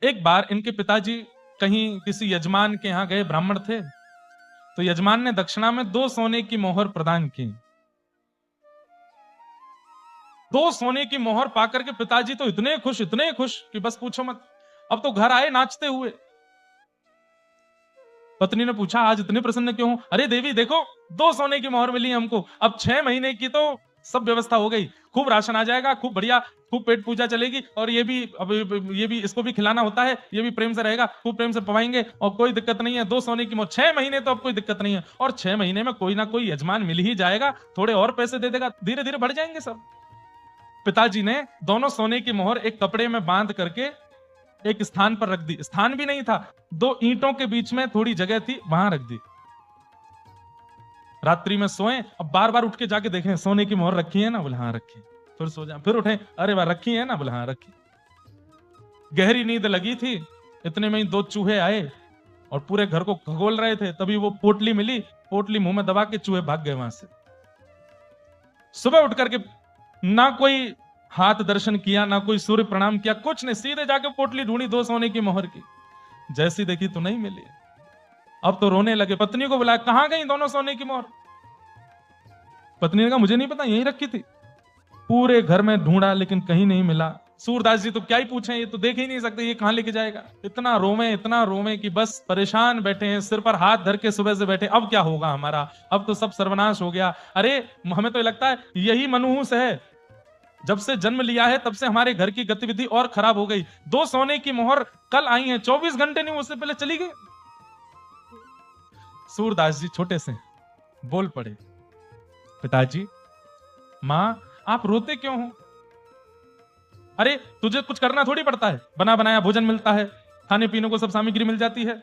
एक बार इनके पिताजी कहीं किसी यजमान के यहां गए, ब्राह्मण थे, तो यजमान ने दक्षिणा में 2 सोने की मोहर प्रदान की। 2 सोने की मोहर पाकर के पिताजी तो इतने खुश कि बस पूछो मत। अब तो घर आए नाचते हुए। पत्नी ने पूछा, आज इतने प्रसन्न क्यों हो? अरे देवी देखो, 2 सोने की मोहर मिली हमको, अब 6 महीने की तो सब व्यवस्था हो गई, खूब राशन आ जाएगा, खूब बढ़िया, खूब पेट पूजा चलेगी, और ये भी अब ये भी इसको भी खिलाना होता है, ये भी प्रेम से रहेगा, खूब प्रेम से पवाएंगे और कोई दिक्कत नहीं है। 2 सोने की मोहर, 6 महीने तो अब कोई दिक्कत नहीं है, और 6 महीने में कोई ना कोई यजमान मिल ही जाएगा, थोड़े और पैसे दे देगा, धीरे धीरे बढ़ जाएंगे सब। पिताजी ने दोनों सोने की मोहर एक कपड़े में बांध करके एक स्थान पर रख दी। स्थान भी नहीं था, 2 ईंटों के बीच में थोड़ी जगह थी, वहां रख दी। रात्रि में सोए, अब बार बार उठ के जाके देखें सोने की मोहर रखी है ना, बोले हाँ रखी। फिर सो जाए, फिर उठे, अरे वाह रखी है ना, बोले हाँ रखी। गहरी नींद लगी थी, इतने में ही 2 चूहे आए और पूरे घर को खगोल रहे थे। तभी वो पोटली मिली, पोटली मुंह में दबा के चूहे भाग गए वहां से। सुबह उठ करके ना कोई हाथ दर्शन किया, ना कोई सूर्य प्रणाम किया, कुछ नहीं, सीधे जाके पोटली ढूंढी 2 सोने की मोहर की। जैसी देखी तो नहीं मिली। अब तो रोने लगे, पत्नी को बुलाया, कहां गई दोनों सोने की मोहर? पत्नी ने कहा मुझे नहीं पता, यहीं रखी थी। पूरे घर में ढूंढा लेकिन कहीं नहीं मिला। सूरदास जी तो क्या ही पूछें, ये तो देख ही नहीं सकते, ये कहां लेके जाएगा। इतना रोवे कि बस परेशान बैठे हैं, सिर पर हाथ धर के सुबह से बैठे, अब क्या होगा हमारा, अब तो सब सर्वनाश हो गया। अरे हमें तो लगता है यही मनहूस है, जब से जन्म लिया है तब से हमारे घर की गतिविधि और खराब हो गई। 2 सोने की मोहर कल आई है, 24 घंटे नहीं उससे पहले चली गई। सूरदास जी छोटे से बोल पड़े, पिताजी, मां आप रोते क्यों हो? अरे तुझे कुछ करना थोड़ी पड़ता है, बना बनाया भोजन मिलता है, खाने पीने को सब सामग्री मिल जाती है,